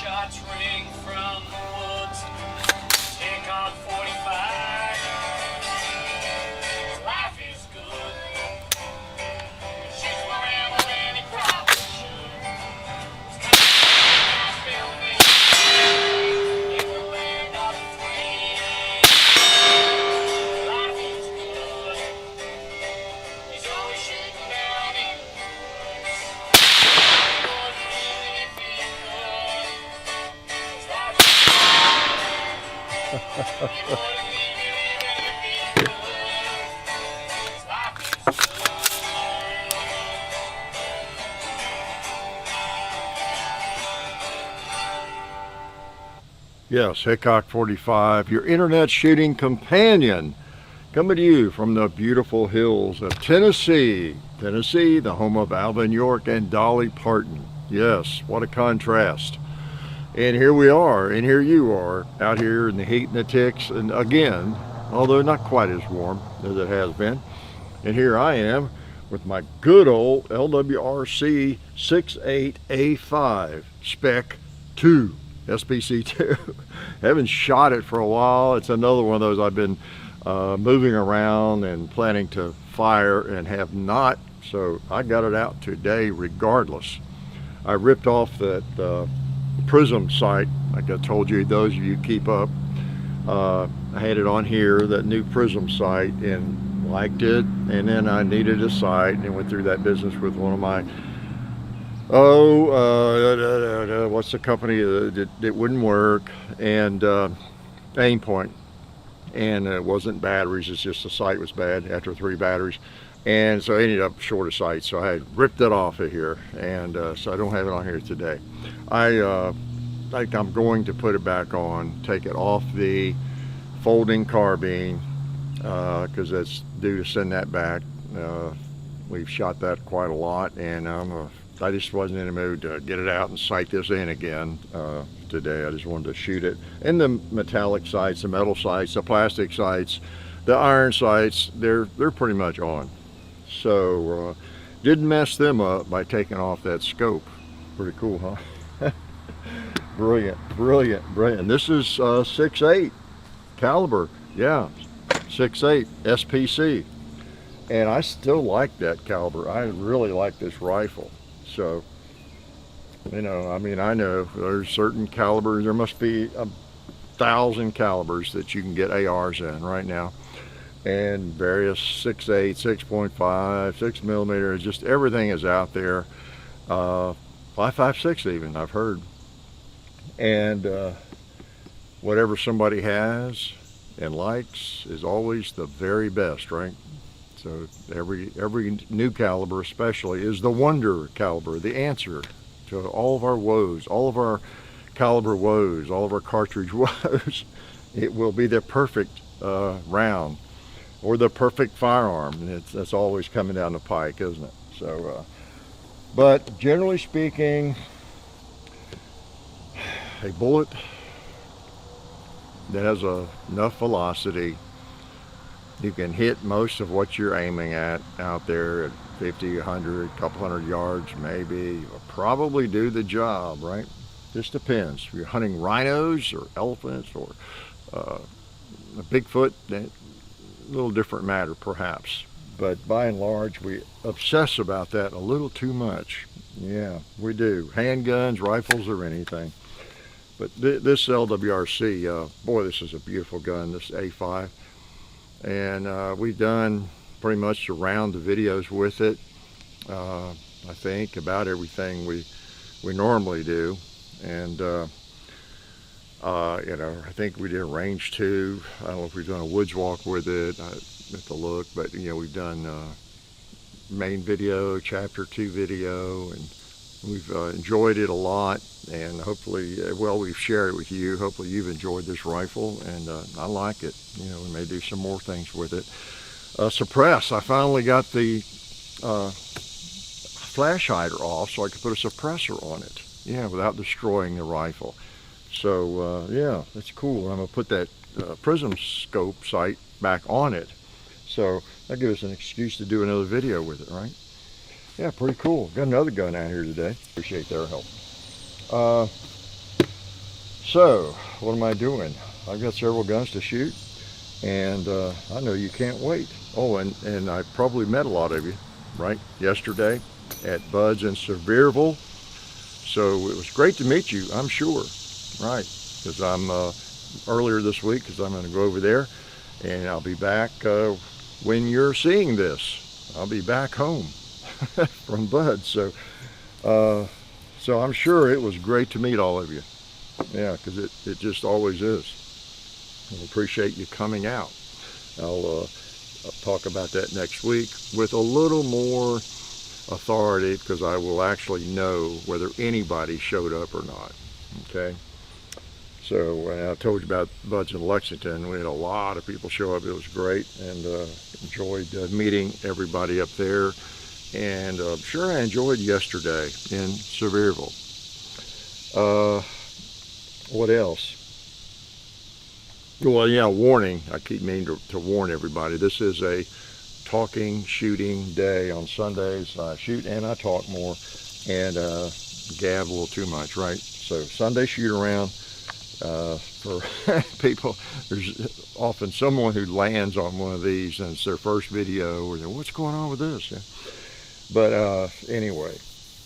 shots ring from the woods. Take on 45. Life is good. She's wherever any problem should. It's kind of building. It will end up free. Life is good. He's always shooting down in the woods. Yes, Hickok 45, your internet shooting companion, coming to you from the beautiful hills of Tennessee. Tennessee, the home of Alvin York and Dolly Parton. Yes, what a contrast. And here we are, and here you are, out here in the heat and the ticks, and again, although not quite as warm as it has been. And here I am with my good old LWRC Six8 A5 Spec 2. SPCII. Haven't shot it for a while. It's another one of those I've been moving around and planning to fire and have not, so I got it out today regardless. I ripped off that prism sight, like I told you, those of you keep up. I had it on here, that new prism sight, and liked it, and then I needed a sight and went through that business with one of my what's the company that wouldn't work, and Aim Point, and it wasn't batteries, it's just the sight was bad after 3 batteries, and so I ended up short of sight, so I had ripped it off of here, and so I don't have it on here today. I'm going to put it back on, take it off the folding carbine, because that's due to send that back. We've shot that quite a lot, and I just wasn't in the mood to get it out and sight this in again today. I just wanted to shoot it. And the metallic sights, the metal sights, the plastic sights, the iron sights, they're pretty much on. So didn't mess them up by taking off that scope. Pretty cool, huh? Brilliant, brilliant, brilliant. This is 6.8 caliber, yeah, 6.8 SPCII. And I still like that caliber. I really like this rifle. So, you know, I mean, I know there's certain calibers, there must be 1,000 calibers that you can get ARs in right now, and various 6.8, 6.5, 6mm, just everything is out there. 5.56 even, I've heard. And whatever somebody has and likes is always the very best, right? So every new caliber especially is the wonder caliber, the answer to all of our woes, all of our caliber woes, all of our cartridge woes. It will be the perfect round or the perfect firearm. And that's always coming down the pike, isn't it? So, but generally speaking, a bullet that has enough velocity, you can hit most of what you're aiming at out there at 50, 100, couple hundred yards maybe. Will probably do the job, right? Just depends. If you're hunting rhinos or elephants or a Bigfoot, a little different matter perhaps. But by and large, we obsess about that a little too much. Yeah, we do. Handguns, rifles, or anything. But this LWRC, boy, this is a beautiful gun, this A5. And we've done pretty much around the videos with it. I think about everything we normally do. And you know, I think we did a range 2. I don't know if we've done a woods walk with it. I have to look, but you know, we've done main video, chapter 2 video, and we've enjoyed it a lot. And hopefully, well, we've shared it with you. Hopefully you've enjoyed this rifle, and I like it. You know, we may do some more things with it. Suppress, I finally got the flash hider off so I could put a suppressor on it. Yeah, without destroying the rifle. So yeah, that's cool. I'm gonna put that prism scope sight back on it. So that gives us an excuse to do another video with it, right? Yeah, pretty cool. Got another gun out here today. Appreciate their help. So, what am I doing? I've got several guns to shoot, and I know you can't wait. Oh, and I probably met a lot of you, right, yesterday at Bud's in Sevierville. So it was great to meet you, I'm sure, right, because I'm earlier this week, because I'm going to go over there, and I'll be back when you're seeing this. I'll be back home from Bud. So I'm sure it was great to meet all of you. Yeah, because it just always is. I appreciate you coming out. I'll talk about that next week with a little more authority, because I will actually know whether anybody showed up or not. Okay. So when I told you about Bud's in Lexington, we had a lot of people show up. It was great, and enjoyed meeting everybody up there. And I'm sure I enjoyed yesterday in Sevierville. What else? Well, yeah, warning. I keep meaning to warn everybody. This is a talking, shooting day on Sundays. I shoot and I talk more, and gab a little too much, right? So Sunday shoot around. For people, there's often someone who lands on one of these and it's their first video, or they're, what's going on with this? Yeah. But anyway,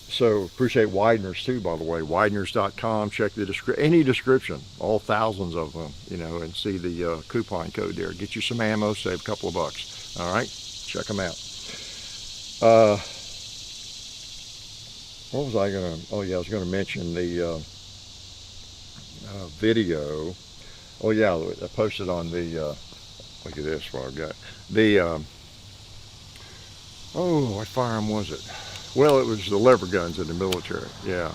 so appreciate Widener's too, by the way. Wideners.com. Check the any description, all thousands of them, you know, and see the coupon code there. Get you some ammo, save a couple of bucks. All right, check them out. What was I gonna? Oh yeah, I was gonna mention the video. Oh yeah, I posted on the. Look at this. What I've got. The. Oh, what firearm was it? Well, it was the lever guns in the military. Yeah,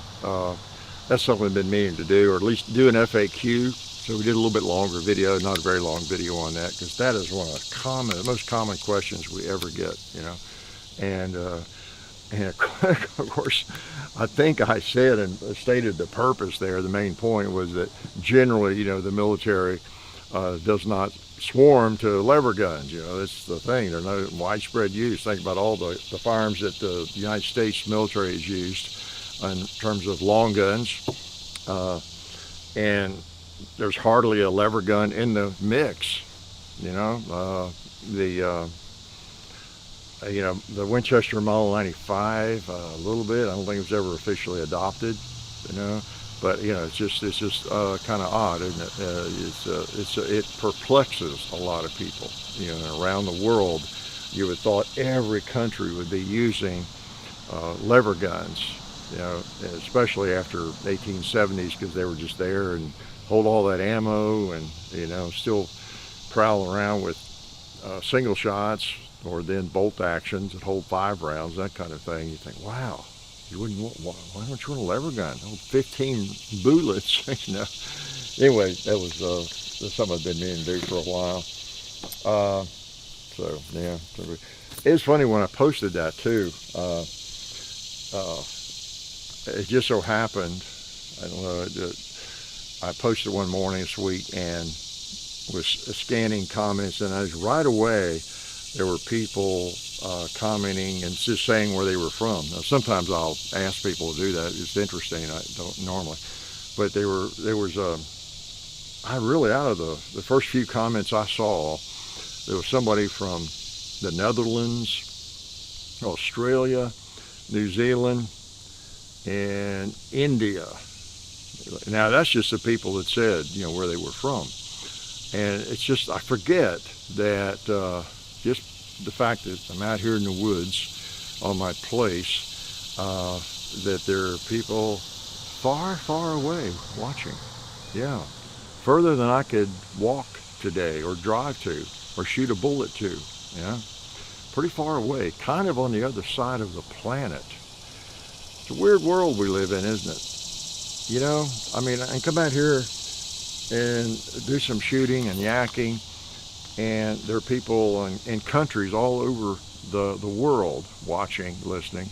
that's something I've been meaning to do, or at least do an FAQ. So we did a little bit longer video, not a very long video on that, because that is one of the most common questions we ever get, you know. And of course, I think I said and stated the purpose there. The main point was that generally, you know, the military does not swarm to lever guns. You know, that's the thing. They're not widespread use. Think about all the firearms that the United States military has used in terms of long guns, and there's hardly a lever gun in the mix. You know, you know, the Winchester Model 95, a little bit. I don't think it was ever officially adopted, you know, but you know, it's just kind of odd, isn't it? It perplexes a lot of people, you know, around the world. You would thought every country would be using lever guns, you know, especially after 1870s, because they were just there and hold all that ammo, and you know, still prowl around with single shots, or then bolt actions that hold 5 rounds, that kind of thing. You think, wow, you wouldn't want, why don't you want a lever gun? Hold 15 bullets, you know. Anyway, that was something I've been meaning to do for a while. So yeah, it was funny when I posted that too. It just so happened, I don't know, I posted one morning this week and was scanning comments, and I was right away. There were people commenting and just saying where they were from. Now, sometimes I'll ask people to do that. It's interesting. I don't normally, but there was I really, out of the first few comments I saw, there was somebody from the Netherlands, Australia, New Zealand, and India. Now that's just the people that said, you know, where they were from, and it's just, I forget that. Just the fact that I'm out here in the woods on my place, that there are people far, far away watching. Yeah, further than I could walk today or drive to or shoot a bullet to. Yeah, pretty far away, kind of on the other side of the planet. It's a weird world we live in, isn't it? You know, I mean, I can come out here and do some shooting and yakking, and there are people in countries all over the world watching, listening,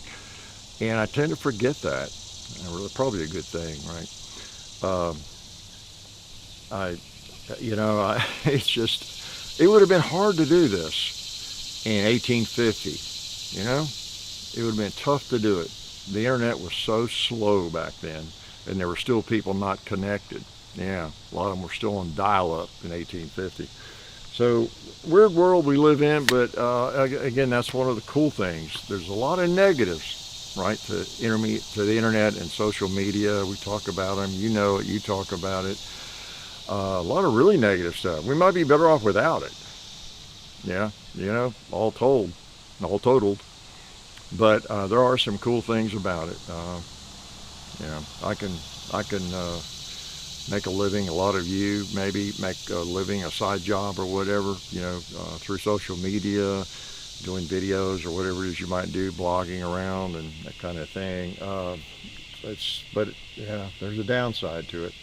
and I tend to forget that. Probably a good thing, right? It's just, it would have been hard to do this in 1850, you know? It would have been tough to do it. The internet was so slow back then, and there were still people not connected. Yeah, a lot of them were still on dial-up in 1850. So, weird world we live in, but again, that's one of the cool things. There's a lot of negatives, right, to the internet and social media. We talk about them. You know it. You talk about it. A lot of really negative stuff. We might be better off without it. Yeah, you know, all totaled. But there are some cool things about it. Yeah, I can make a living. A lot of you maybe make a living, a side job or whatever, you know, through social media, doing videos or whatever it is you might do, blogging around and that kind of thing. But yeah, there's a downside to it.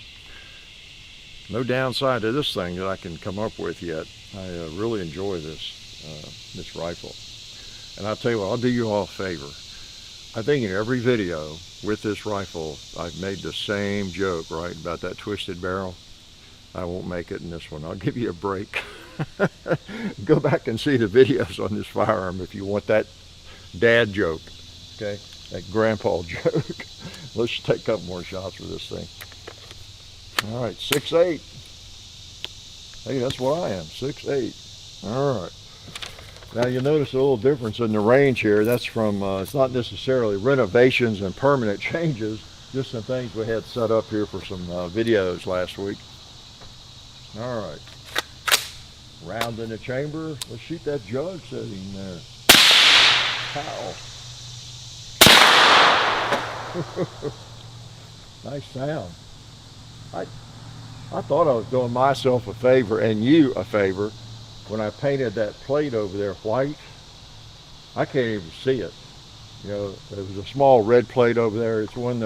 No downside to this thing that I can come up with yet. I really enjoy this rifle. And I'll tell you what, I'll do you all a favor. I think in every video with this rifle, I've made the same joke, right, about that twisted barrel. I won't make it in this one. I'll give you a break. Go back and see the videos on this firearm if you want that dad joke, okay, that grandpa joke. Let's take a couple more shots with this thing. All right, 6.8. Hey, that's what I am, 6.8. All right. Now you'll notice a little difference in the range here. That's from, it's not necessarily renovations and permanent changes, just some things we had set up here for some videos last week. All right. Round in the chamber. Let's shoot that jug sitting there. Pow. Nice sound. I thought I was doing myself a favor and you a favor when I painted that plate over there white. I can't even see it. You know, there was a small red plate over there. It's one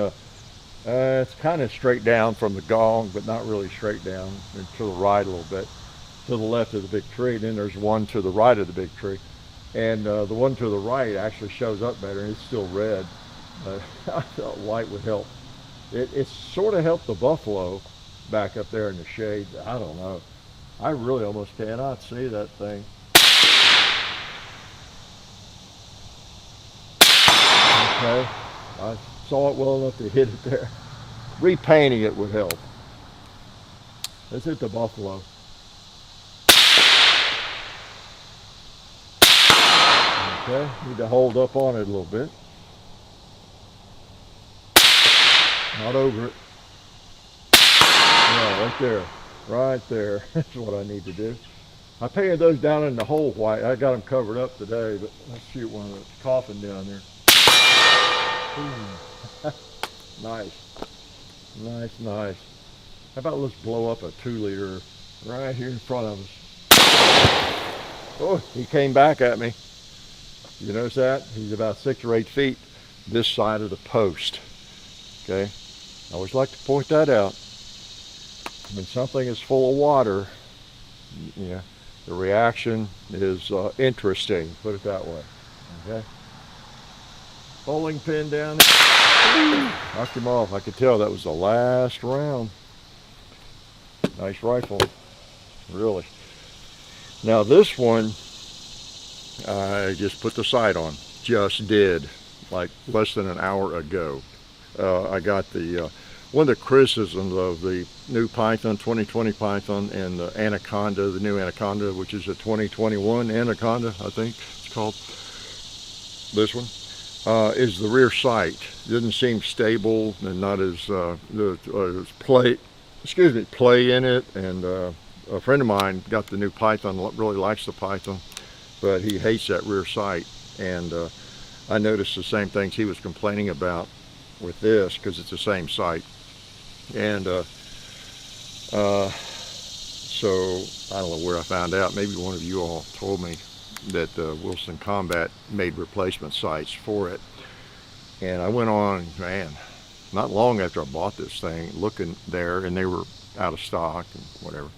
it's kind of straight down from the gong, but not really straight down, and to the right a little bit, to the left of the big tree. And then there's one to the right of the big tree. And the one to the right actually shows up better, and it's still red. I thought white would help. It sort of helped the buffalo back up there in the shade. I don't know. I really almost cannot see that thing. Okay, I saw it well enough to hit it there. Repainting it would help. Let's hit the buffalo. Okay, need to hold up on it a little bit. Not over it. Yeah, right there. Right there. That's what I need to do. I painted those down in the hole white. I got them covered up today, but let's shoot one that's coughing down there. Nice. Nice, nice. How about let's blow up a 2-liter right here in front of us. Oh, he came back at me. You notice that? He's about 6 or 8 feet this side of the post. Okay? I always like to point that out. When something is full of water, yeah, the reaction is interesting, put it that way. Okay? Bowling pin down there. Knocked him off. I could tell that was the last round. Nice rifle. Really. Now this one, I just put the sight on. Just did. Like less than an hour ago. I got the one of the criticisms of the new Python, 2020 Python, and the Anaconda, the new Anaconda, which is a 2021 Anaconda, I think it's called. This one is the rear sight. It doesn't seem stable and not as play in it. And a friend of mine got the new Python, really likes the Python, but he hates that rear sight. And I noticed the same things he was complaining about with this, because it's the same sight. And so I don't know where I found out. Maybe one of you all told me that Wilson Combat made replacement sights for it. And I went on, man, not long after I bought this thing, looking there, and they were out of stock and whatever.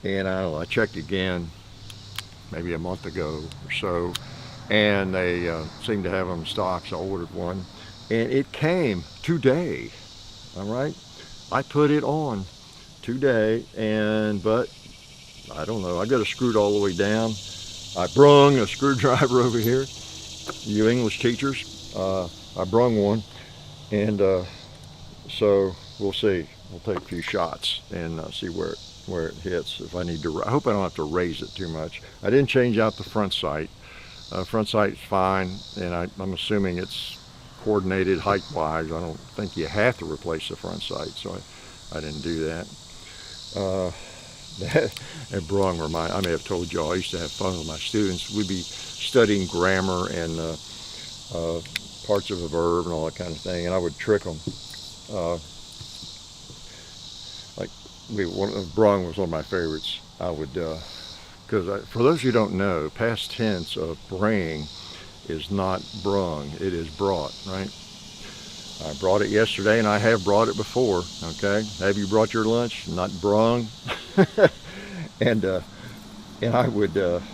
And I don't know, I checked again maybe a month ago or so, and they seemed to have them in stock, so I ordered one. And it came today. All right, I put it on today, but I don't know, I got it screwed all the way down. I brung a screwdriver over here. You English teachers, I brung one, and so we'll see. I'll take a few shots and see where it hits. If I need to, I hope I don't have to raise it too much. I didn't change out the front sight. Front sight's fine, and I'm assuming it's coordinated height-wise. I don't think you have to replace the front sight, so I didn't do that. That Brung I may have told y'all, I used to have fun with my students. We'd be studying grammar and parts of a verb and all that kind of thing, and I would trick them. Brung was one of my favorites. I would, because for those who don't know, past tense of bring is not brung, it is brought, right? I brought it yesterday, and I have brought it before, okay? Have you brought your lunch? Not brung? and I would, so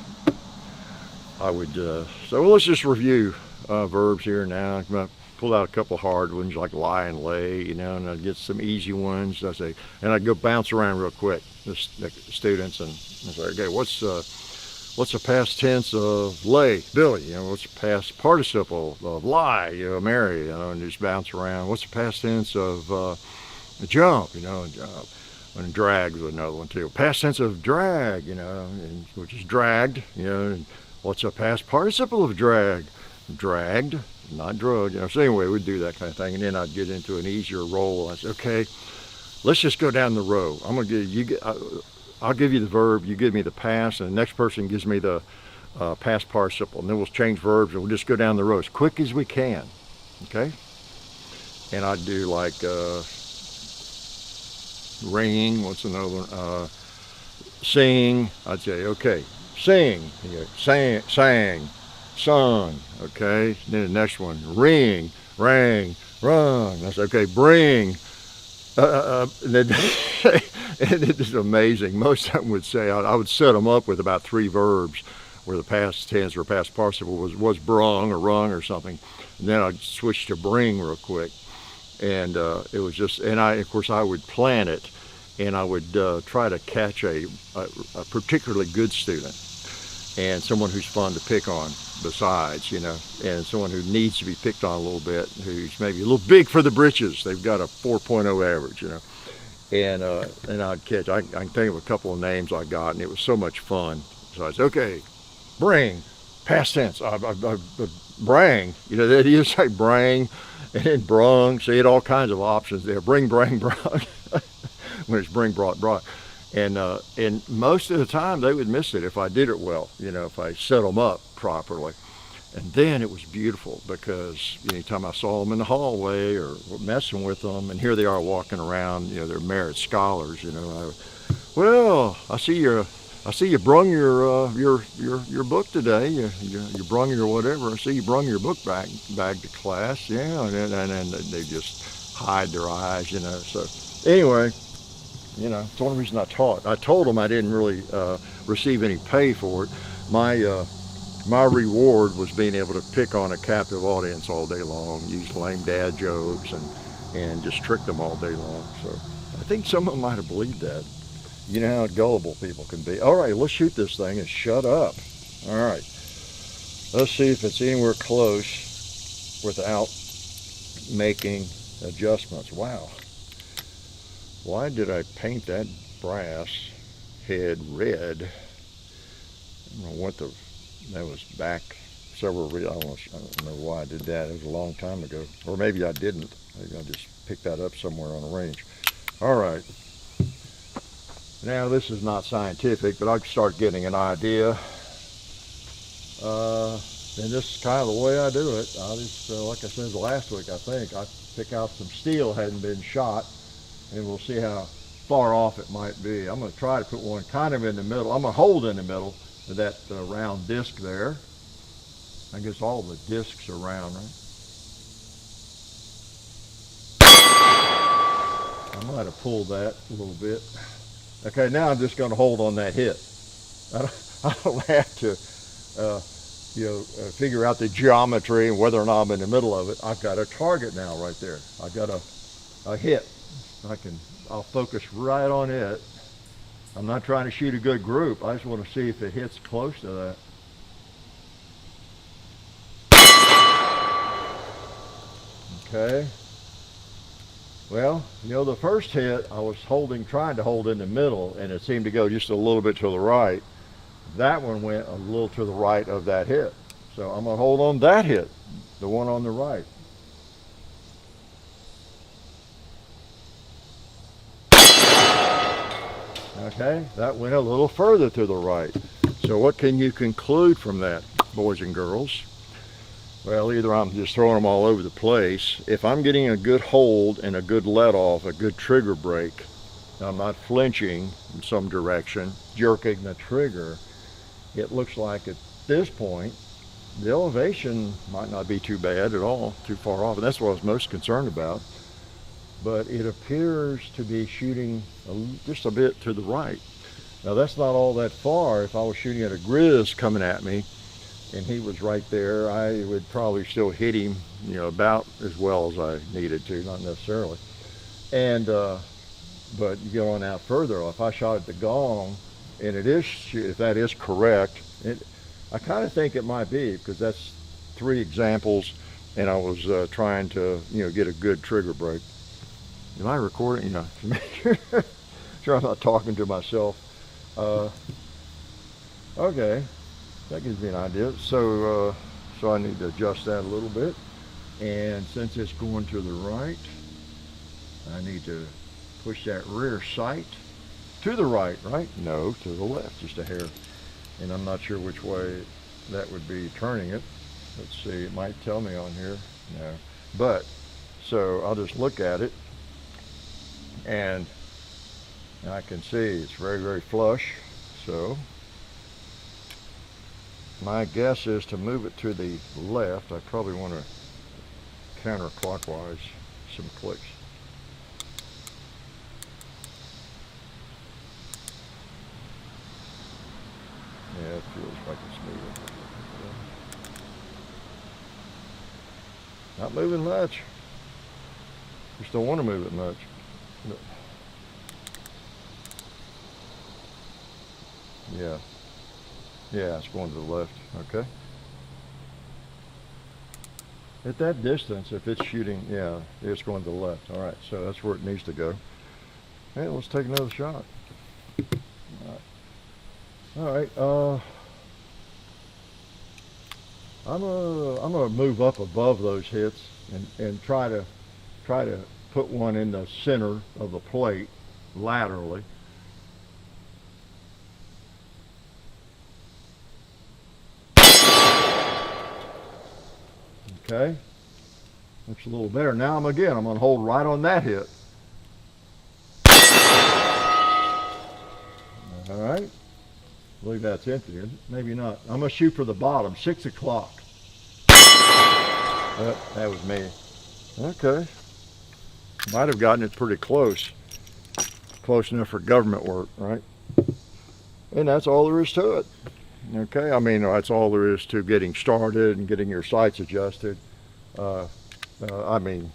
let's just review verbs here now. I'm gonna pull out a couple hard ones like lie and lay, you know, and I'd get some easy ones. And I'd go bounce around real quick, the students, and I say, okay, what's the past tense of lay, Billy? You know, what's the past participle of lie, you know, Mary? You know, and just bounce around. What's the past tense of jump? You know, jump. And drag was another one too. Past tense of drag, you know, which is dragged. You know, and what's the past participle of drag? Dragged, not drugged. You know. So anyway, we'd do that kind of thing, and then I'd get into an easier role. I said, okay, let's just go down the row. I'm gonna give you. I'll give you the verb, you give me the past, and the next person gives me the past participle. And then we'll change verbs, and we'll just go down the row as quick as we can, okay? And I'd do like ringing, what's another one? Sing, I'd say, okay, sing, sang, sung, okay? And then the next one, ring, rang, rung. That's okay, bring. And it is amazing. Most of them would say, I would set them up with about 3 verbs where the past tense or past participle was brung or rung or something. And then I'd switch to bring real quick. And it was just, and of course I would plan it, and I would try to catch a particularly good student and someone who's fun to pick on besides, you know, and someone who needs to be picked on a little bit, who's maybe a little big for the britches. They've got a 4.0 average, you know. And I'd catch, I can think of a couple of names I got, and it was so much fun. So I said, okay, bring, past tense, brang, you know, that you say brang, and then brung, so you had all kinds of options there, bring, brang, brung, when it's bring, brought, brought. And most of the time they would miss it if I did it well, you know, if I set them up properly. And then it was beautiful because anytime I saw them in the hallway or messing with them, and here they are walking around, you know, they're merit scholars, you know. Well, I see you brung your book today. You brung your whatever. I see you brung your book bag to class. Yeah, and they just hide their eyes, you know. So anyway, you know, it's the only reason I taught. I told them I didn't really receive any pay for it. My reward was being able to pick on a captive audience all day long, use lame dad jokes, and just trick them all day long. So I think some of them might have believed that. You know how gullible people can be. All right, let's shoot this thing and shut up. All right, let's see if it's anywhere close without making adjustments. Wow, why did I paint that brass head red? I don't know what that was back several, I don't know why I did that. It was a long time ago. Or maybe I didn't. Maybe I just picked that up somewhere on the range. All right. Now this is not scientific, but I can start getting an idea. And this is kind of the way I do it. I just, like I said last week, I think, I pick out some steel hadn't been shot, and we'll see how far off it might be. I'm going to try to put one kind of in the middle. I'm going to hold in the middle of that round disc there. I guess all the discs are round, right? I might have pulled that a little bit. Okay, now I'm just going to hold on that hit. I don't have to, figure out the geometry and whether or not I'm in the middle of it. I've got a target now right there. I've got a hit. I'll focus right on it. I'm not trying to shoot a good group. I just want to see if it hits close to that. Okay. Well, you know, the first hit I was trying to hold in the middle, and it seemed to go just a little bit to the right. That one went a little to the right of that hit. So I'm gonna hold on that hit, the one on the right. Okay, that went a little further to the right. So what can you conclude from that, boys and girls? Well, either I'm just throwing them all over the place. If I'm getting a good hold and a good let off, a good trigger break, I'm not flinching in some direction, jerking the trigger, it looks like at this point, the elevation might not be too bad at all, too far off, and that's what I was most concerned about. But it appears to be shooting just a bit to the right. Now that's not all that far. If I was shooting at a Grizz coming at me and he was right there, I would probably still hit him, you know, about as well as I needed to, not necessarily. And but you go on out further. If I shot at the gong, and it is, if that is correct, I kind of think it might be, because that's 3 examples, and I was trying to, you know, get a good trigger break. Am I recording? You know, to make sure I'm not talking to myself. Okay, that gives me an idea. So, so I need to adjust that a little bit. And since it's going to the right, I need to push that rear sight to the right, right? No, to the left, just a hair. And I'm not sure which way that would be turning it. Let's see, it might tell me on here. No, but so I'll just look at it. And I can see it's very, very flush. So my guess is to move it to the left. I probably want to counterclockwise some clicks. Yeah, it feels like it's moving. Not moving much. Just don't want to move it much. Yeah, yeah, it's going to the left. Okay. At that distance, if it's shooting, yeah, it's going to the left. All right, so that's where it needs to go. Hey, let's take another shot. All right. I'm gonna move up above those hits and try to put one in the center of the plate laterally. Okay, looks a little better. Now I'm going to hold right on that hit. All right, I believe that's empty, isn't it? Maybe not. I'm going to shoot for the bottom, 6 o'clock. That was me. Okay, might have gotten it pretty close. Close enough for government work, right? And that's all there is to it. Okay, I mean, that's all there is to getting started and getting your sights adjusted. I mean,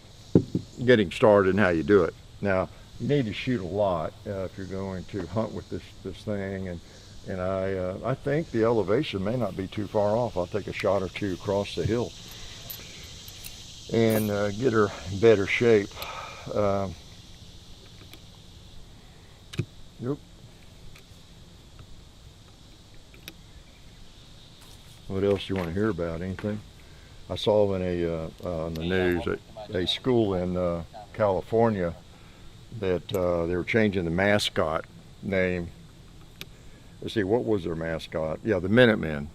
getting started and how you do it. Now, you need to shoot a lot if you're going to hunt with this thing. And I think the elevation may not be too far off. I'll take a shot or 2 across the hill and get her in better shape. Yep. What else do you want to hear about? Anything? I saw in on the news at a school in California that they were changing the mascot name. Let's see, what was their mascot? Yeah, the Minutemen.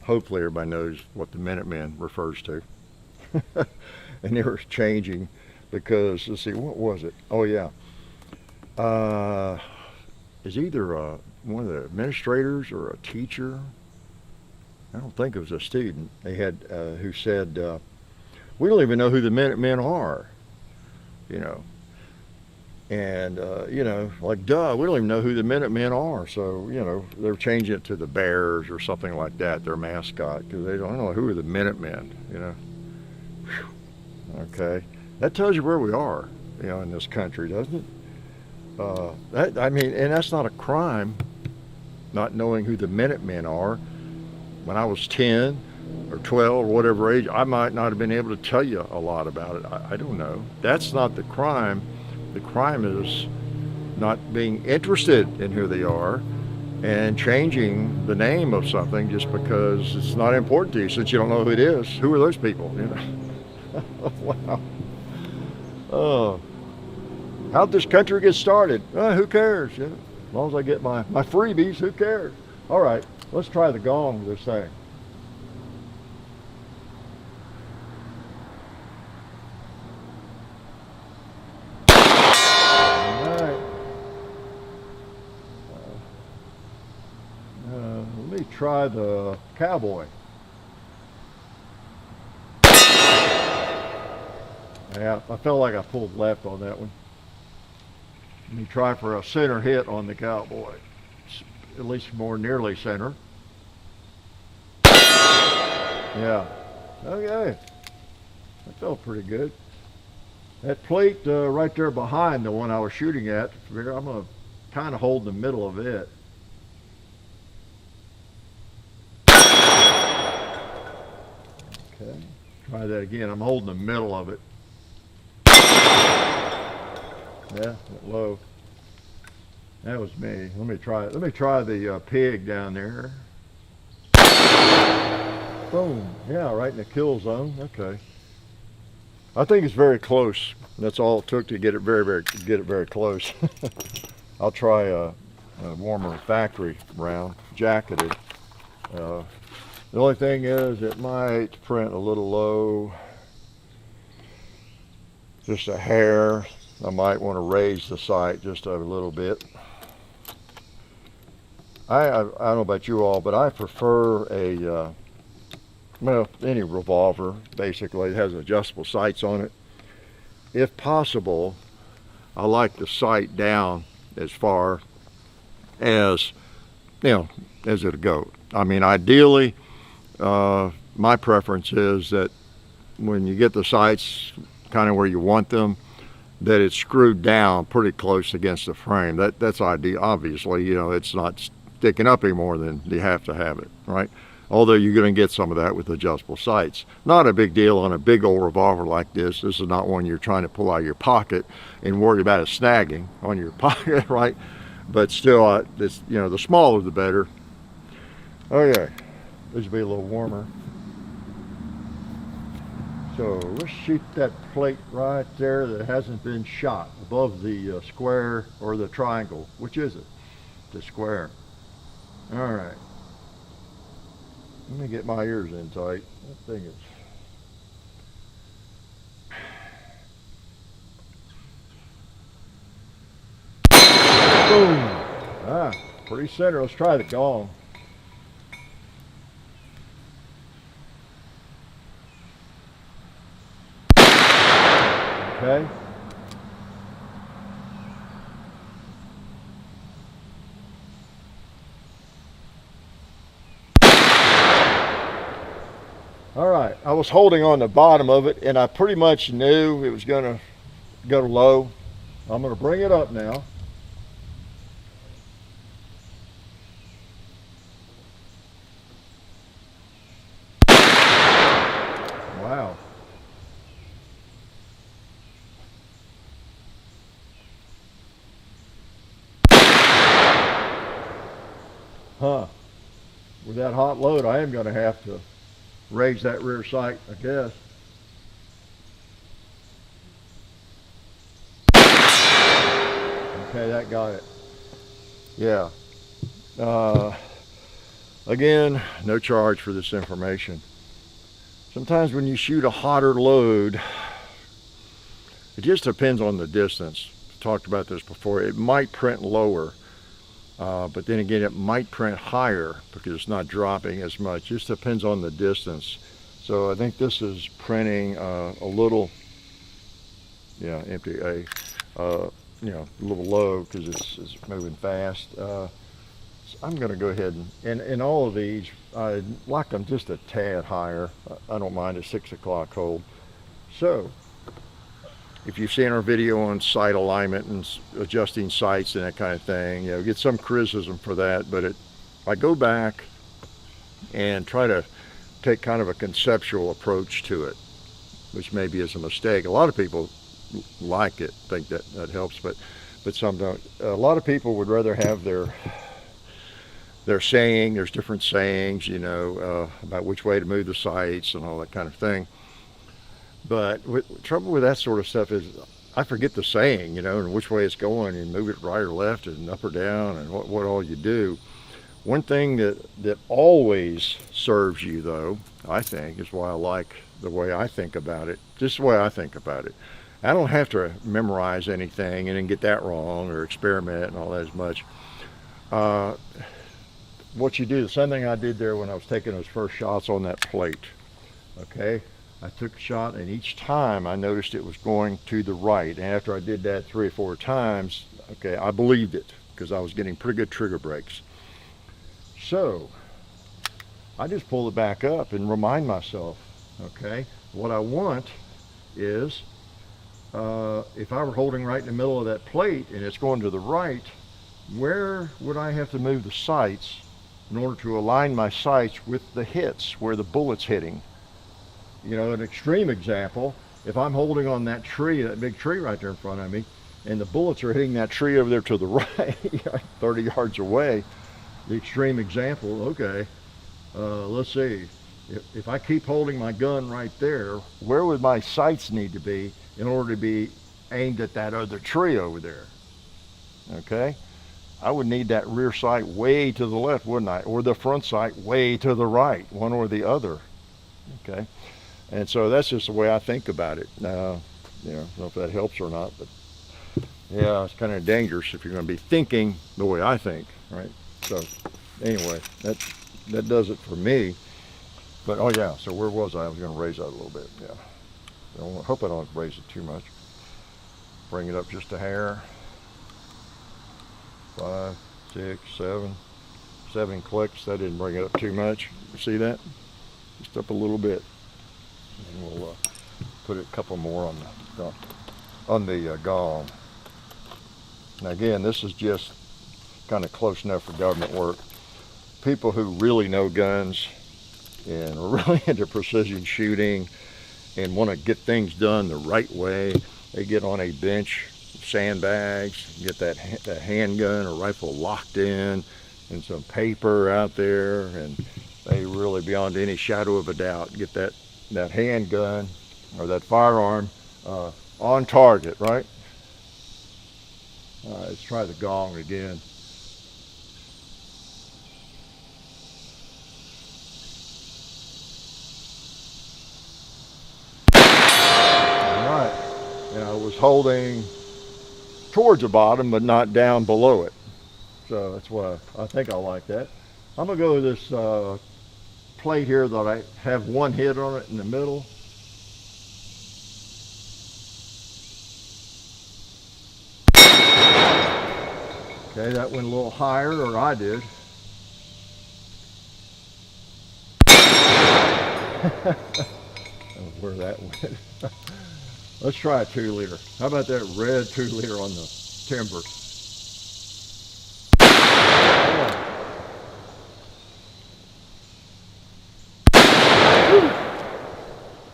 Hopefully everybody knows what the Minutemen refers to. And they were changing because, let's see, what was it? Oh yeah. Is either one of the administrators or a teacher, I don't think it was a student, they had who said, we don't even know who the Minutemen are, you know. And, you know, like, duh, we don't even know who the Minutemen are. So, you know, they're changing it to the Bears or something like that, their mascot, because they don't know who are the Minutemen, you know. Whew. Okay. That tells you where we are, you know, in this country, doesn't it? I mean, and that's not a crime, not knowing who the Minutemen are. When I was 10, or 12 or whatever age, I might not have been able to tell you a lot about it. I don't know. That's not the crime. The crime is not being interested in who they are and changing the name of something just because it's not important to you, since you don't know who it is. Who are those people? You know? Wow. Oh, how'd this country get started? Who cares? Yeah. As long as I get my freebies, who cares? All right, let's try the gong with this thing. Let me try the cowboy. Yeah, I felt like I pulled left on that one. Let me try for a center hit on the cowboy. At least more nearly center. Yeah. Okay. That felt pretty good. That plate right there behind the one I was shooting at, I'm going to kind of hold the middle of it. Okay, try that again. I'm holding the middle of it. Yeah, low. That was me. Let me try it. Let me try the pig down there. Boom. Yeah, right in the kill zone. Okay. I think it's very close. That's all it took to get it very close. I'll try a warmer factory round, jacketed. The only thing is it might print a little low, just a hair. I might want to raise the sight just a little bit. I don't know about you all, but I prefer a, well, any revolver, basically. It has adjustable sights on it. If possible, I like the sight down as far as, as it'll go. I mean, ideally, my preference is that when you get the sights kind of where you want them, that it's screwed down pretty close against the frame. That's ideal. Obviously, it's not sticking up any more than you have to have it, right? Although you're going to get some of that with adjustable sights. Not a big deal on a big old revolver like this. This is not one you're trying to pull out of your pocket and worry about it snagging on your pocket, right? But still, it's, the smaller the better. Okay, this will be a little warmer. So let's shoot that plate right there that hasn't been shot above the square or the triangle. Which is it? The square. All right. Let me get my ears in tight. That thing is... Boom! Ah, pretty center. Let's try the gong. Okay. All right, I was holding on the bottom of it and I pretty much knew it was gonna go low. I'm gonna bring it up now. Wow. Huh. With that hot load, I am gonna have to raise that rear sight, I guess. Okay, that got it. Yeah. Again, no charge for this information. Sometimes when you shoot a hotter load, it just depends on the distance. I've talked about this before. It might print lower, but then again, it might print higher because it's not dropping as much. Just depends on the distance. So I think this is printing a little, yeah, empty A, a little low because it's moving fast. So I'm going to go ahead and in all of these, I like them just a tad higher. I don't mind a 6 o'clock hold. So if you've seen our video on sight alignment and adjusting sights and that kind of thing, get some criticism for that, but I go back and try to take kind of a conceptual approach to it, which maybe is a mistake. A lot of people like it, think that helps, but some don't. A lot of people would rather have their saying. There's different sayings, you know, about which way to move the sights and all that kind of thing. But trouble with that sort of stuff is I forget the saying, you know, and which way it's going, and move it right or left and up or down and what all you do. One thing that always serves you, though, I think, is why I like the way I think about it, just the way I think about it. I don't have to memorize anything and then get that wrong or experiment and all that as much. What you do, the same thing I did there when I was taking those first shots on that plate, okay? I took a shot, and each time I noticed it was going to the right. And after I did that 3 or 4 times, okay, I believed it because I was getting pretty good trigger breaks. So I just pull it back up and remind myself, okay, what I want is if I were holding right in the middle of that plate and it's going to the right, where would I have to move the sights in order to align my sights with the hits, where the bullet's hitting? You know, an extreme example, if I'm holding on that tree, that big tree right there in front of me, and the bullets are hitting that tree over there to the right, 30 yards away, the extreme example, okay, let's see, if I keep holding my gun right there, where would my sights need to be in order to be aimed at that other tree over there? Okay, I would need that rear sight way to the left, wouldn't I? Or the front sight way to the right, one or the other. Okay, and so that's just the way I think about it. Now, you know, I don't know if that helps or not, but yeah, it's kind of dangerous if you're going to be thinking the way I think, right? So anyway, that does it for me. But oh yeah, so where was I? I was going to raise that a little bit. Yeah, I hope I don't raise it too much. Bring it up just a hair. 5, 6, 7 clicks. That didn't bring it up too much. You see that? Just up a little bit. And we'll put a couple more on the gong. Now again, this is just kind of close enough for government work. People who really know guns and are really into precision shooting and want to get things done the right way, they get on a bench, sandbags, get that handgun or rifle locked in and some paper out there, and they really, beyond any shadow of a doubt, get that handgun or that firearm on target, right? All right, let's try the gong again. All right, and I was holding towards the bottom, but not down below it. So that's why I think I like that. I'm gonna go with this plate here that I have one hit on it in the middle. Okay, that went a little higher, or I did. That was where that went. Let's try a 2 liter. How about that red 2 liter on the timber?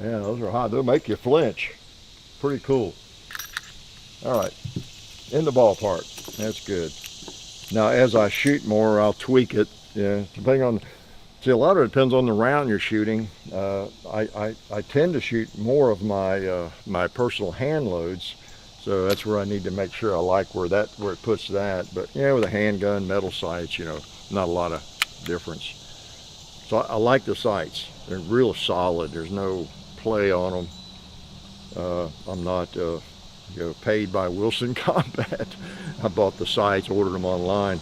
Yeah, those are hot. They'll make you flinch. Pretty cool. All right, in the ballpark. That's good. Now, as I shoot more, I'll tweak it. Yeah, depending on. See, a lot of it depends on the round you're shooting. I tend to shoot more of my personal hand loads, so that's where I need to make sure I like where it puts that. But yeah, with a handgun, metal sights, you know, not a lot of difference. So I like the sights. They're real solid. There's no play on them. I'm not paid by Wilson Combat. I bought the sights, ordered them online.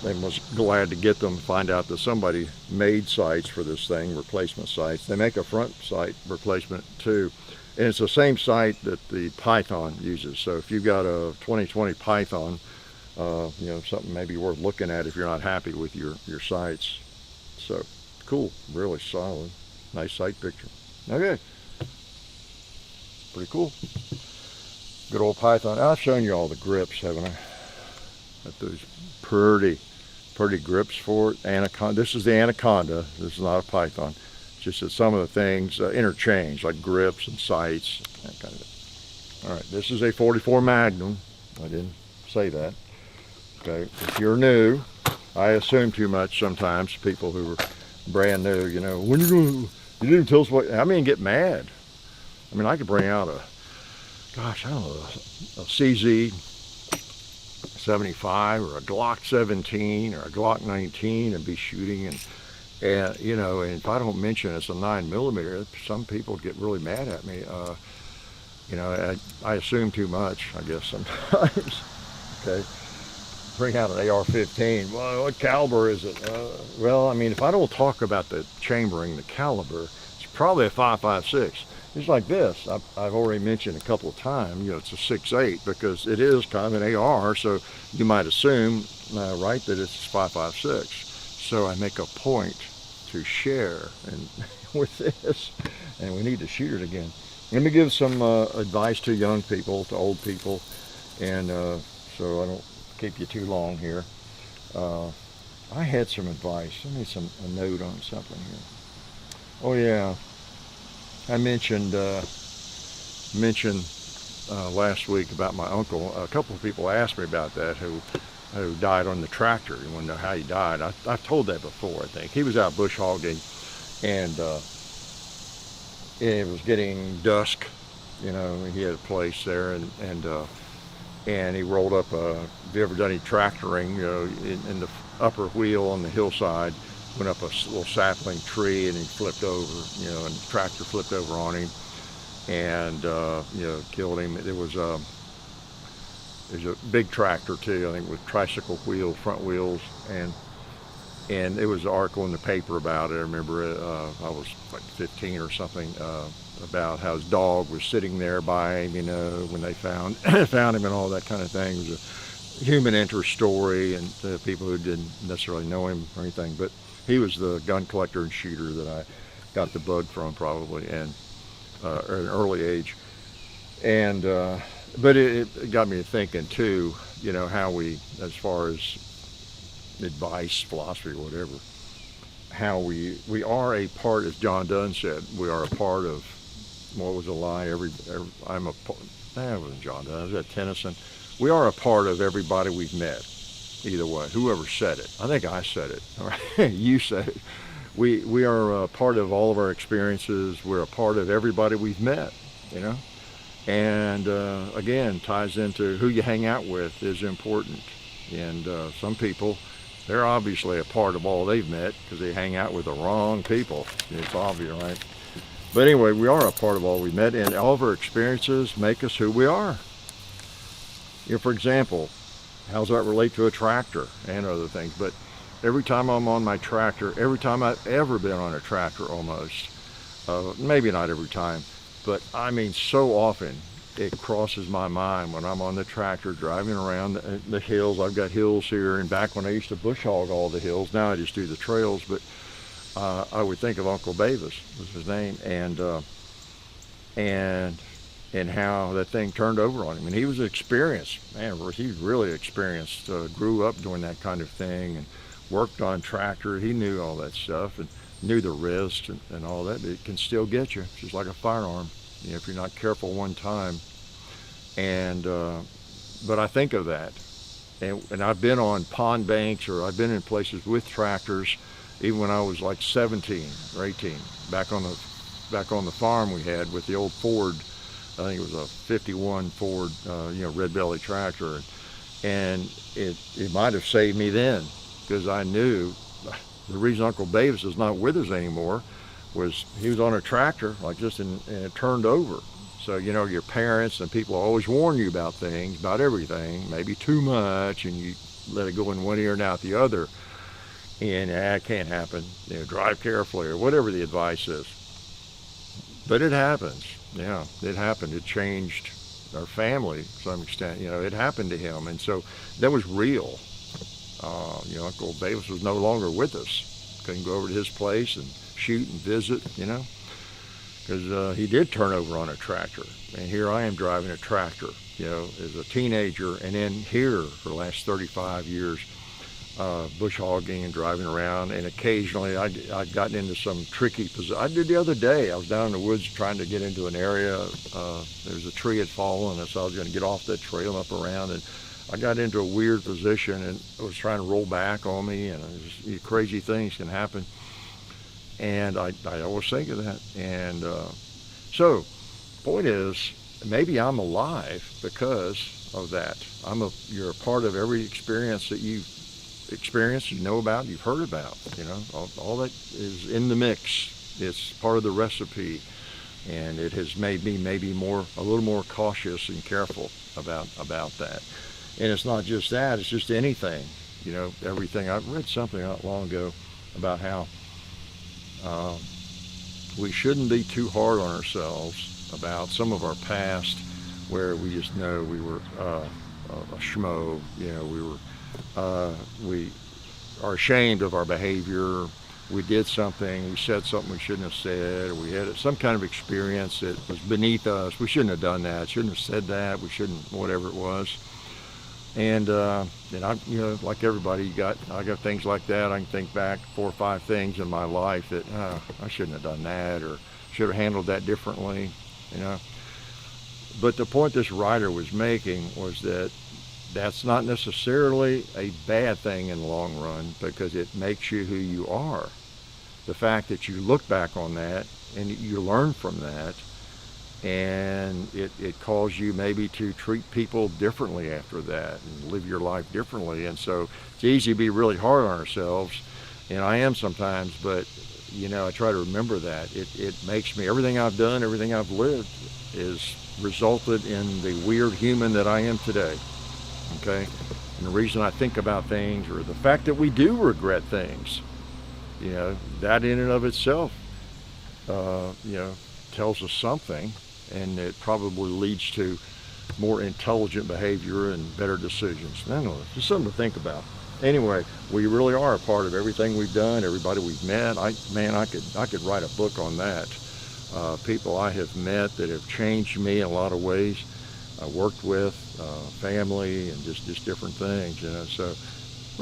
And was glad to get them, find out that somebody made sights for this thing, replacement sights. They make a front sight replacement too. And it's the same sight that the Python uses. So if you've got a 2020 Python, something maybe worth looking at if you're not happy with your sights. So cool, really solid. Nice sight picture. Okay, pretty cool. Good old Python. I've shown you all the grips, haven't I? At those pretty grips for it. Anaconda. This is the Anaconda. This is not a Python. Just that some of the things interchange, like grips and sights, that kind of thing. All right, this is a 44 Magnum. I didn't say that. Okay, if you're new, I assume too much sometimes. People who are brand new, you know, when you didn't tell us what. I mean, get mad. I mean, I could bring out a CZ 75 or a Glock 17 or a Glock 19 and be shooting, and you know, and if I don't mention it's a 9mm, some people get really mad at me. You know, I assume too much, I guess, sometimes. Okay, bring out an AR-15. Well, what caliber is it? Well, I mean, if I don't talk about the chambering, the caliber, it's probably a 5.56. It's like this. I've already mentioned a couple of times, you know, it's a 6.8 because it is kind of an AR, so you might assume, right, that it's 5.56. So I make a point to share and with this, and we need to shoot it again. Let me give some advice to young people, to old people, and so I don't keep you too long here. I had some advice. Let me a note on something here. Oh yeah. I mentioned last week about my uncle. A couple of people asked me about that who died on the tractor. You want to know how he died? I've told that before, I think. He was out bush hogging, and it was getting dusk. You know, he had a place there, and he rolled up. Have you ever done any tractoring? You know, in the upper wheel on the hillside. Went up a little sapling tree and he flipped over, you know, and the tractor flipped over on him and, you know, killed him. There's a big tractor too, I think with tricycle wheels, front wheels, and it was an article in the paper about it. I remember I was like 15 or something, about how his dog was sitting there by him, you know, when they found him and all that kind of thing. It was a human interest story, and to people who didn't necessarily know him or anything, but he was the gun collector and shooter that I got the bug from, probably, and at an early age. And but it got me thinking too, you know, how we, as far as advice, philosophy, or whatever, how we are a part, as John Donne said, we are a part of, what was the line? That wasn't John Donne, was that Tennyson? We are a part of everybody we've met. Either way, whoever said it. I think I said it, or you said it. We are a part of all of our experiences. We're a part of everybody we've met, you know? And again, ties into who you hang out with is important. And some people, they're obviously a part of all they've met because they hang out with the wrong people. It's obvious, right? But anyway, we are a part of all we met, and all of our experiences make us who we are. You know, for example, how does that relate to a tractor and other things? But every time I'm on my tractor, every time I've ever been on a tractor almost, maybe not every time, but I mean so often it crosses my mind when I'm on the tractor driving around the hills. I've got hills here, and back when I used to bush hog all the hills, now I just do the trails, but I would think of Uncle Davis was his name, and how that thing turned over on him. And he was experienced, man, he really experienced, grew up doing that kind of thing and worked on tractor. He knew all that stuff and knew the risks and all that, but it can still get you, just like a firearm, you know, if you're not careful one time. And, but I think of that, and I've been on pond banks, or I've been in places with tractors, even when I was like 17 or 18, back on the farm we had with the old Ford. I think it was a 51 Ford, you know, red belly tractor, and it might have saved me then, because I knew the reason Uncle Davis is not with us anymore was he was on a tractor like this, and it turned over. So, you know, your parents and people always warn you about things, about everything, maybe too much, and you let it go in one ear and out the other, and that can't happen. You know, drive carefully, or whatever the advice is. But it happens. Yeah, it happened. It changed our family to some extent. You know, it happened to him, and so that was real. You know, Uncle Davis was no longer with us. Couldn't go over to his place and shoot and visit, you know, because he did turn over on a tractor. And here I am driving a tractor, you know, as a teenager, and then here for the last 35 years, bush hogging and driving around, and occasionally I'd gotten into some tricky position. I did the other day. I was down in the woods trying to get into an area. There's a tree had fallen, and so I was going to get off that trail and up around, and I got into a weird position, and it was trying to roll back on me, and crazy things can happen. And I always think of that. And so, point is, maybe I'm alive because of that. You're a part of every experience that you've experienced, you know about, you've heard about. You know, all that is in the mix. It's part of the recipe, and it has made me maybe a little more cautious and careful about that. And it's not just that; it's just anything. You know, everything. I read something not long ago about how we shouldn't be too hard on ourselves about some of our past, where we just know we were a schmo. You know, we are ashamed of our behavior. We did something, we said something we shouldn't have said, or we had some kind of experience that was beneath us. We shouldn't have done that. Shouldn't have said that. We shouldn't, whatever it was. And I, you know, like everybody, I got things like that. I can think back 4 or 5 things in my life that I shouldn't have done that, or should have handled that differently. You know. But the point this writer was making was that that's not necessarily a bad thing in the long run, because it makes you who you are. The fact that you look back on that and you learn from that, and it calls you maybe to treat people differently after that and live your life differently. And so it's easy to be really hard on ourselves, and I am sometimes, but you know, I try to remember that it makes me, everything I've done, everything I've lived is resulted in the weird human that I am today. Okay, and the reason I think about things, or the fact that we do regret things, you know, that in and of itself, you know, tells us something, and it probably leads to more intelligent behavior and better decisions. I don't know, just something to think about. Anyway, we really are a part of everything we've done, everybody we've met. I could write a book on that. People I have met that have changed me in a lot of ways. I worked with, family, and just different things, you know. So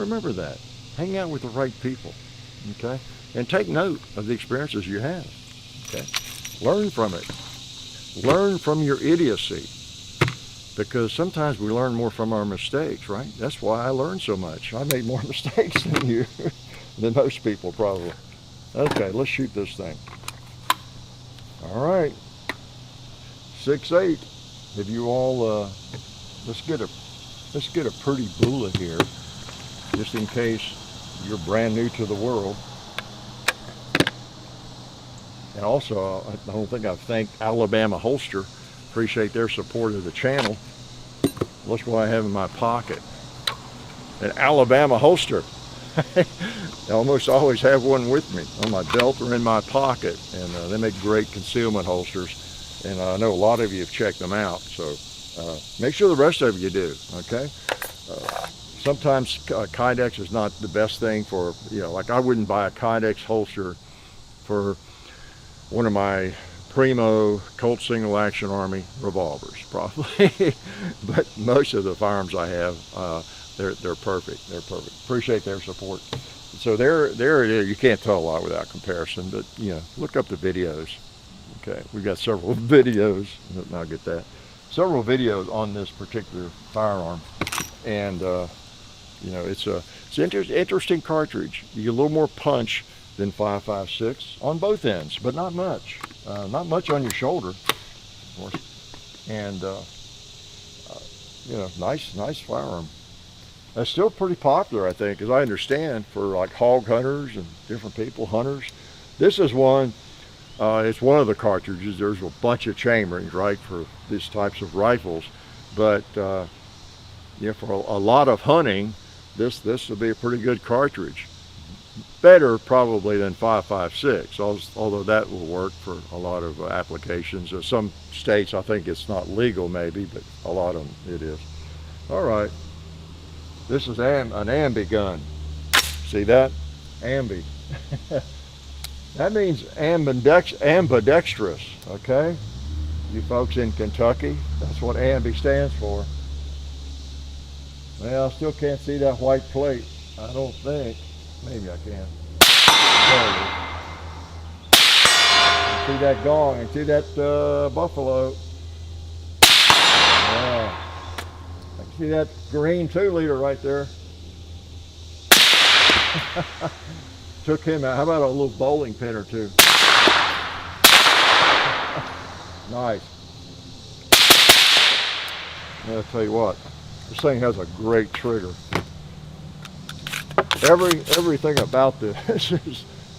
remember that. Hang out with the right people, okay? And take note of the experiences you have, okay? Learn from it. Learn from your idiocy, because sometimes we learn more from our mistakes, right? That's why I learn so much. I made more mistakes than you, than most people probably. Okay, let's shoot this thing. All right, 6.8. Have you all? Let's get a pretty bullet here, just in case you're brand new to the world. And also, I don't think I've thanked Alabama Holster. Appreciate their support of the channel. Look what I have in my pocket. An Alabama holster. I almost always have one with me on my belt or in my pocket, and they make great concealment holsters. And I know a lot of you have checked them out, so make sure the rest of you do, okay? Sometimes Kydex is not the best thing for, you know, like I wouldn't buy a Kydex holster for one of my primo Colt single action Army revolvers, probably. But most of the firearms I have, they're perfect. They're perfect. Appreciate their support. So there it is. You can't tell a lot without comparison, but you know, look up the videos. Okay, we've got several videos. I'll get that. Several videos on this particular firearm, and you know, it's an interesting cartridge. You get a little more punch than 5.56 on both ends, but not much. Not much on your shoulder, of course. And you know, nice firearm. That's still pretty popular, I think, as I understand, for like hog hunters and different people, hunters. This is one. It's one of the cartridges. There's a bunch of chamberings, right, for these types of rifles. But you know, for a lot of hunting, this would be a pretty good cartridge. Better probably than 5.56, although that will work for a lot of applications. Some states, I think it's not legal maybe, but a lot of them it is. All right, this is an ambi gun. See that? Ambi. That means ambidextrous, okay? You folks in Kentucky, that's what ambi stands for. Well, I still can't see that white plate. I don't think. Maybe I can. There it is. See that gong and see that buffalo. Yeah. I can see that green 2-liter right there. Took him out. How about a little bowling pin or two? Nice. I'll tell you what, this thing has a great trigger. Everything about this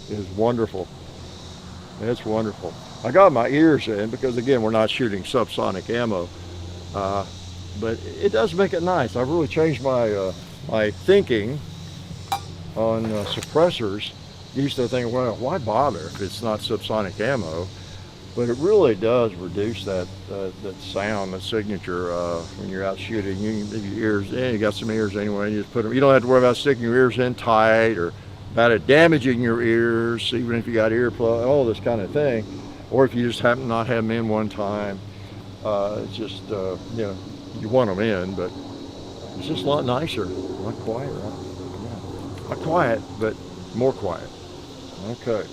is wonderful. It's wonderful. I got my ears in because, again, we're not shooting subsonic ammo, but it does make it nice. I've really changed my my thinking on suppressors. Used to think, well, why bother if it's not subsonic ammo? But it really does reduce that that sound, the signature when you're out shooting. You leave your ears in. You got some ears anyway. You just put them. You don't have to worry about sticking your ears in tight or about it damaging your ears, even if you got earplugs, all this kind of thing. Or if you just happen to not have them in one time, it's just you know, you want them in, but it's just a lot nicer, a lot quieter. Yeah. Not quiet, but more quiet. Okay.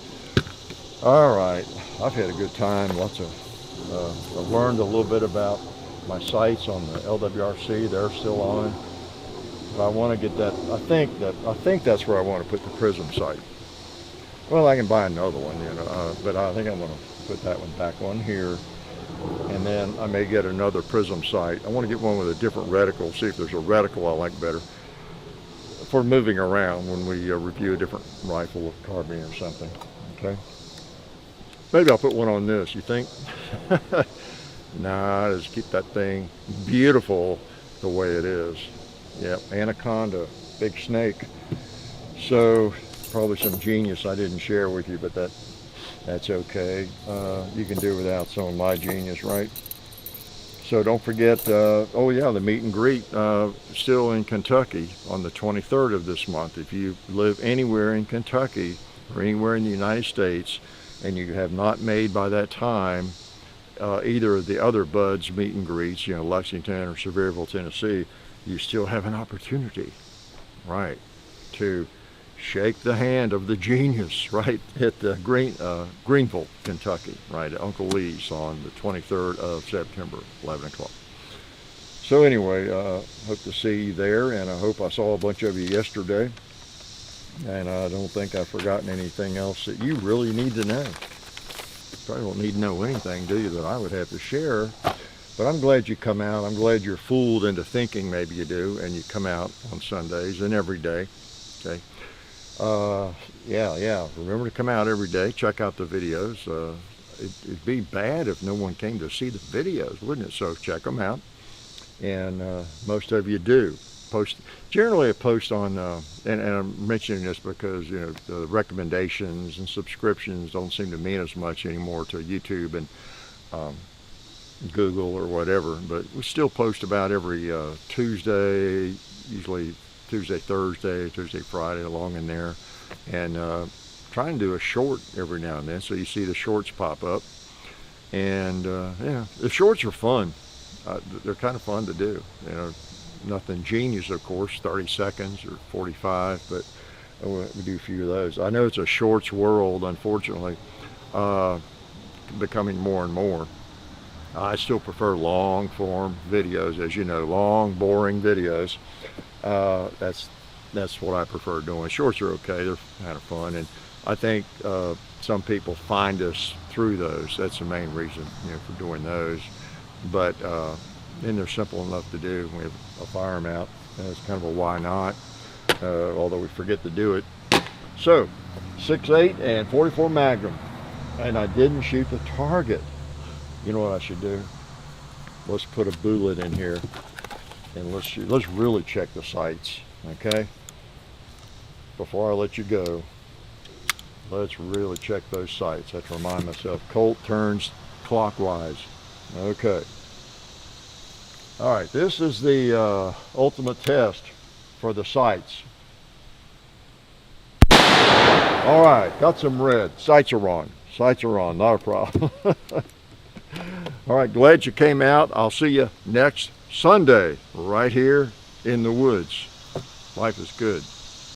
All right. I've had a good time. Lots of I've learned a little bit about my sights on the LWRC. They're still on, but I want to get that. I think that's where I want to put the prism sight. Well, I can buy another one, you know, but I think I'm going to put that one back on here, and then I may get another prism sight. I want to get one with a different reticle. See if there's a reticle I like better for moving around when we review a different rifle, carbine, or something. Okay. Maybe I'll put one on this, you think? Nah, just keep that thing beautiful the way it is. Yep, Anaconda, big snake. So, probably some genius I didn't share with you, but that's okay. You can do without some of my genius, right? So don't forget, oh yeah, the meet and greet still in Kentucky on the 23rd of this month. If you live anywhere in Kentucky or anywhere in the United States, and you have not made by that time either of the other buds meet and greets, you know, Lexington or Sevierville, Tennessee, you still have an opportunity, right, to shake the hand of the genius, right, at the Greenville, Kentucky, right, at Uncle Lee's on the 23rd of September, 11 o'clock. So anyway, hope to see you there, and I hope I saw a bunch of you yesterday. And I don't think I've forgotten anything else that you really need to know. Probably don't need to know anything, do you, that I would have to share. But I'm glad you come out. I'm glad you're fooled into thinking maybe you do, and you come out on Sundays and every day. Okay. Yeah. Remember to come out every day. Check out the videos. It'd be bad if no one came to see the videos, wouldn't it? So check them out. And most of you do. Generally I post on, and I'm mentioning this because, you know, the recommendations and subscriptions don't seem to mean as much anymore to YouTube and Google or whatever, but we still post about every Tuesday, usually Tuesday, Thursday, Friday, along in there, and try and do a short every now and then, so you see the shorts pop up. And yeah, the shorts are fun. They're kind of fun to do, you know. Nothing genius, of course, 30 seconds or 45, but we do a few of those. I know it's a shorts world, unfortunately, becoming more and more. I still prefer long form videos, as you know, long, boring videos. That's what I prefer doing. Shorts are okay, they're kind of fun, and I think some people find us through those. That's the main reason, you know, for doing those. But and they're simple enough to do. We have a firearm out, and it's kind of a why not, although we forget to do it. So 6.8 and 44 Magnum, and I didn't shoot the target. You know what I should do? Let's put a bullet in here, and let's really check the sights, okay? Before I let you go, let's really check those sights. I have to remind myself. Colt turns clockwise. Okay. All right, this is the ultimate test for the sights. All right, got some red. Sights are on. Sights are on, not a problem. All right, glad you came out. I'll see you next Sunday right here in the woods. Life is good.